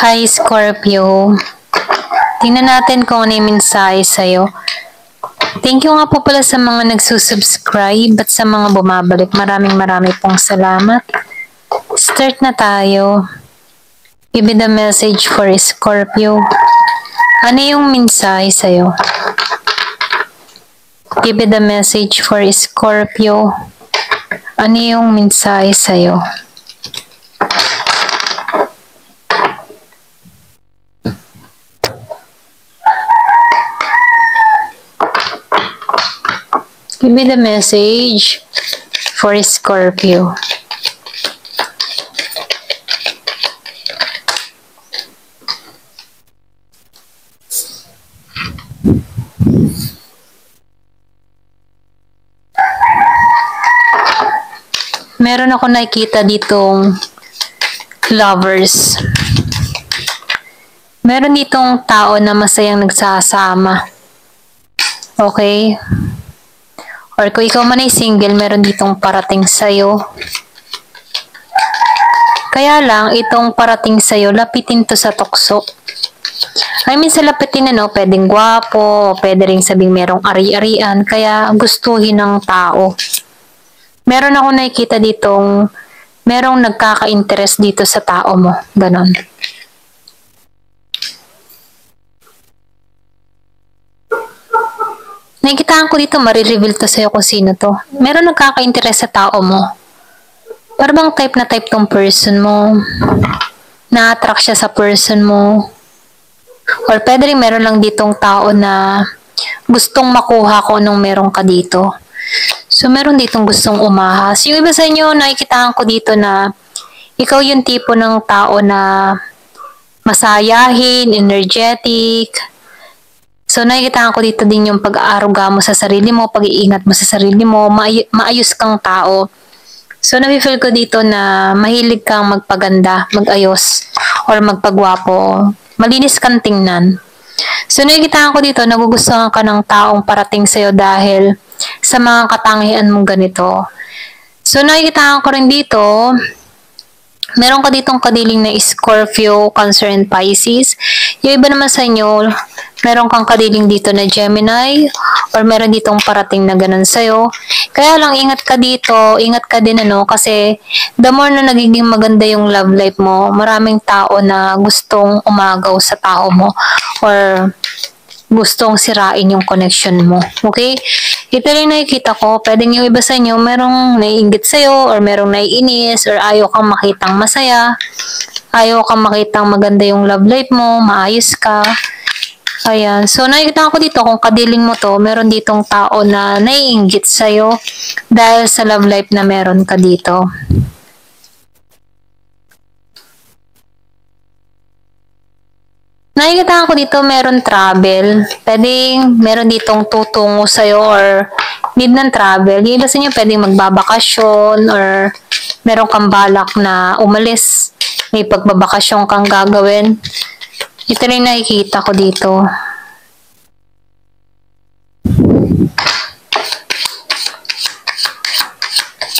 Hi Scorpio, tingnan natin kung ano yung mensahe sa'yo. Thank you nga po pala sa mga nagsusubscribe at sa mga bumabalik. Maraming pong salamat. Start na tayo. Give me the message for Scorpio. Ano yung mensahe sa'yo? Give me the message for Scorpio. Ano yung mensahe sa'yo? Give me the message for Scorpio. Meron ako nakikita ditong lovers. Meron ditong tao na masayang nagsasama. Okay? Or kung ikaw man ay single, meron ditong parating sa'yo. Kaya lang, itong parating sa'yo, lapitin to sa tukso. I mean, sa lapitin pwedeng gwapo, pwede rin sabing merong ari-arian, kaya gustuhin ng tao. Meron ako nakikita ditong, merong nagkaka-interest dito sa tao mo. Ganon. Nakikitaan ko dito, marireveal to sa'yo kung sino to. Meron nagkaka-interest sa tao mo. Para bang type na type tong person mo. Na-attract siya sa person mo. Or pwede rin meron lang ditong tao na gustong makuha ko nung meron ka dito. So, meron ditong gustong umahas. Yung iba sa inyo, nakikitaan ko dito na ikaw yung tipo ng tao na masayahin, energetic. So, nakikitaan ko dito din yung pag-aaruga mo sa sarili mo, pag-iingat mo sa sarili mo, maayos kang tao. So, nafe-feel ko dito na mahilig kang magpaganda, magayos, or magpagwapo. Malinis kang tingnan. So, nakikitaan ko dito, nagugustuhan ka ng taong parating sa'yo dahil sa mga katangian mong ganito. So, nakikitaan ko rin dito, meron ka ditong kadiling na Scorpio, Cancer, and Pisces. Yung iba naman sa inyo, meron kang kadiling dito na Gemini, or meron ditong parating na ganun sa'yo. Kaya lang, ingat ka dito, ingat ka din kasi the more na nagiging maganda yung love life mo, maraming tao na gustong umagaw sa tao mo, or gustong sirain yung connection mo. Okay? Ito rin nakikita ko, pwedeng yung iba sa inyo, merong naiinggit sa'yo, or merong naiinis, or ayaw kang makitang masaya, ayaw kang makitang maganda yung love life mo, maayos ka. Ayan. So, nakikita ko dito, kung kadiling mo to, meron ditong tao na naiinggit sa'yo dahil sa love life na meron ka dito. Nakikita ko dito, meron travel. Pwedeng meron ditong tutungo sa'yo or need ng travel. Yung iba sa inyo, pwedeng magbabakasyon or meron kang balak na umalis. May pagbabakasyon kang gagawin. Ito rin nakikita ko dito.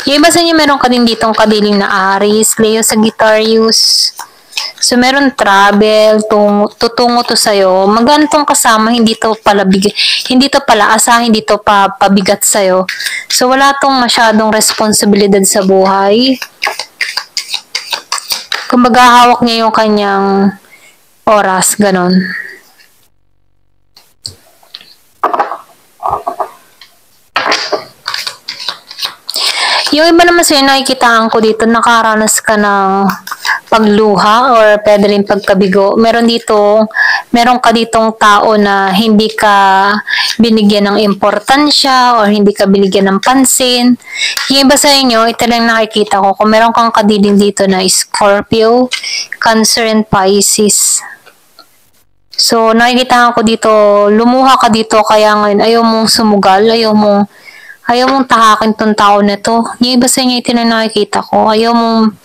Yung iba sa inyo, meron ka din ditong kadiling na Aries, Leo, Sagittarius. So, meron travel, tutungo to sa'yo. Magantong kasama, hindi to pala asa, hindi to pabigat sa'yo. So, wala tong masyadong responsibilidad sa buhay. Kumbaga, hawak niya yung kanyang oras, ganon. Yung iba naman sa'yo, nakikitaan ko dito, nakaranas ka ng pagluha or pwede rin pagkabigo. Meron ka ditong tao na hindi ka binigyan ng importansya or hindi ka binigyan ng pansin. Yung iba sa inyo, ito lang nakikita ko, kung meron kang kadiling dito na Scorpio, Cancer, and Pisces. So, nakikita ko dito, lumuha ka dito, kaya ngayon ayaw mong sumugal, ayaw mong tahakin tong tao na to. Yung iba sa inyo, ito na nakikita ko, ayaw mong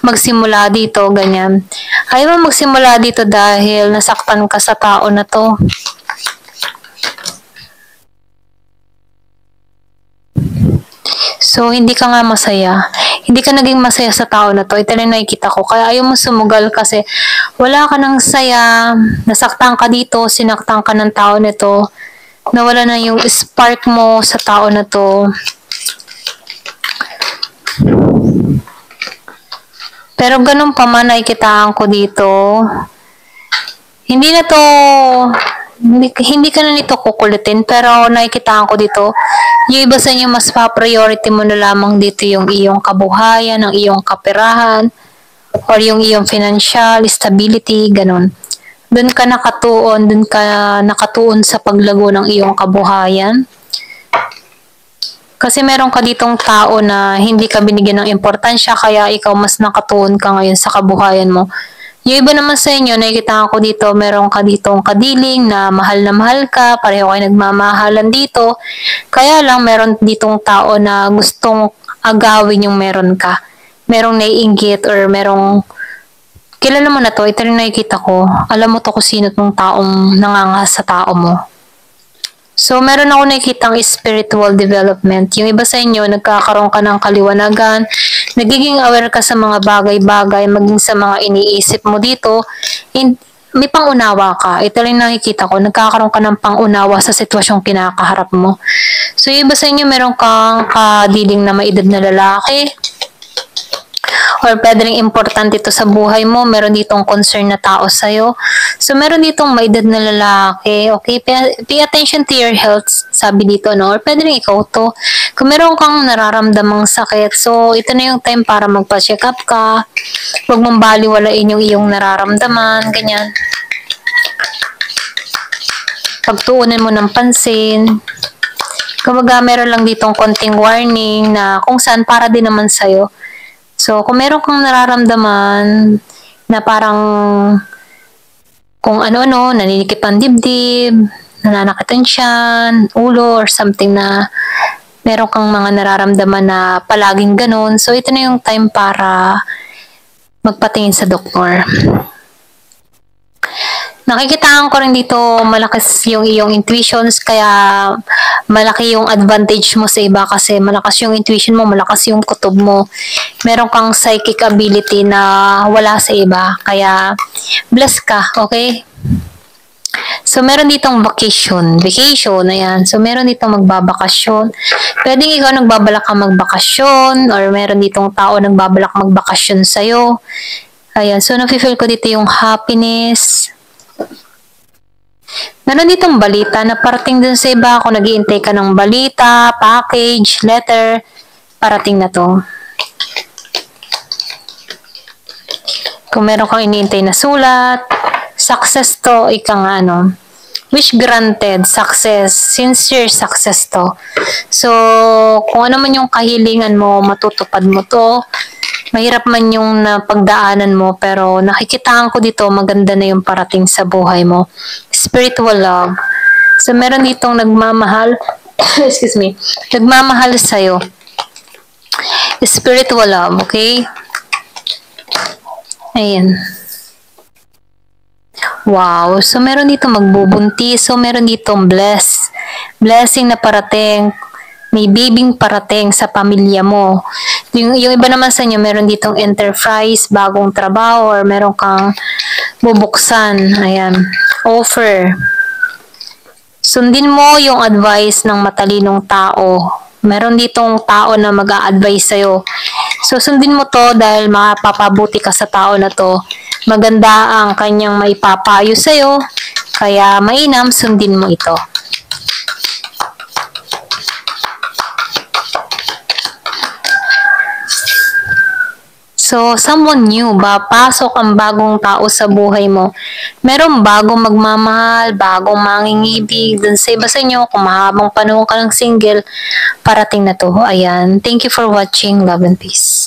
magsimula dito, ganyan. Ayaw mong magsimula dito dahil nasaktan ka sa tao na to. So, hindi ka nga masaya. Hindi ka naging masaya sa tao na to. Ito na nakikita ko. Kaya ayaw mo sumugal kasi Wala ka ng saya, nasaktan ka dito, sinaktan ka ng tao nito, nawala na yung spark mo sa tao na to. Pero ganun pa man, nakikitaan ko dito, hindi na to, hindi ka na nito kukulitin, pero nakikitaan ko dito, yung iba sa inyo mas pa-priority mo na lamang dito yung iyong kabuhayan, ang iyong kaperahan, or yung iyong financial stability, ganun. Doon ka nakatuon sa paglago ng iyong kabuhayan. Kasi meron ka ditong tao na hindi ka binigyan ng importansya, kaya ikaw mas nakatuon ka ngayon sa kabuhayan mo. Yung iba naman sa inyo, nakikita ko dito, meron ka ditong kadiling na mahal ka, pareho kayo nagmamahalan dito. Kaya lang meron ditong tao na gustong agawin yung meron ka. Merong naiinggit or merong kilala mo na to, ito rin nakikita ko. Alam mo to kung sino tong taong nangangahas sa tao mo. So, meron ako nakikitang spiritual development. Yung iba sa inyo, nagkakaroon ka ng kaliwanagan, nagiging aware ka sa mga bagay-bagay, maging sa mga iniisip mo dito, may pangunawa ka. Ito rin nakikita ko, nagkakaroon ka ng pangunawa sa sitwasyong kinakaharap mo. So, yung iba sa inyo, meron kang kadiling na may edad na lalaki, or pwede rin importante ito sa buhay mo, meron ditong concern na tao sa'yo. So, meron ditong may edad na lalaki, okay? Pay attention to your health, sabi dito, no? Or pwede rin ikaw to. Kung meron kang nararamdamang sakit, so, ito na yung time para magpa-check up ka. Huwag mong baliwalain yung iyong nararamdaman, ganyan. Pagtuunan mo ng pansin. Kumbaga, meron lang ditong konting warning na kung saan para din naman sa'yo. So, kung meron kang nararamdaman na parang kung ano-ano, naninikip ang dibdib, nananakit ang tiyan, ulo, or something na meron kang mga nararamdaman na palaging ganun. So, ito na yung time para magpatingin sa doktor. Nakikitaan ko rin dito malakas yung iyong intuitions, kaya malaki yung advantage mo sa iba kasi malakas yung intuition mo, malakas yung kutob mo. Meron kang psychic ability na wala sa iba, kaya bless ka, okay? So, meron ditong vacation, ayan. So, meron ditong magbabakasyon. Pwedeng ikaw nagbabalak kang magbakasyon, or meron ditong tao nagbabalak magbakasyon sa'yo. Ayan, so nafe-feel ko dito yung happiness. Meron ditong balita na parating dun sa iba, kung nag-iintay ka ng balita, package, letter, parating na to. Kung meron kang iniintay na sulat, success to, ika nga ano, wish granted, success, sincere success to. So, kung ano man yung kahilingan mo, matutupad mo to. Mahirap man yung pagdaanan mo, pero nakikitaan ko dito, maganda na yung parating sa buhay mo. Spiritual love. So, meron ditong nagmamahal, excuse me, nagmamahal sa'yo. Spiritual love, okay? Ayan. Wow. So, meron dito magbubuntis. So, meron ditong blessing na parating. May babying parating sa pamilya mo. Yung iba naman sa inyo, meron ditong enterprise, bagong trabaho, or meron kang bubuksan. Ayan. Offer. Sundin mo yung advice ng matalinong tao. Meron ditong tao na mag-a-advise sa'yo. So, sundin mo to dahil mapapabuti ka sa tao na to. Maganda ang kanyang maipapayo sa'yo. Kaya mainam, sundin mo ito. So, someone new ba? Pasok ang bagong tao sa buhay mo. Merong bagong magmamahal, bagong mangingibig. Dun sa iba sa inyo, kung mahabang panahon ka ng single, parating na to. Ayan. Thank you for watching. Love and peace.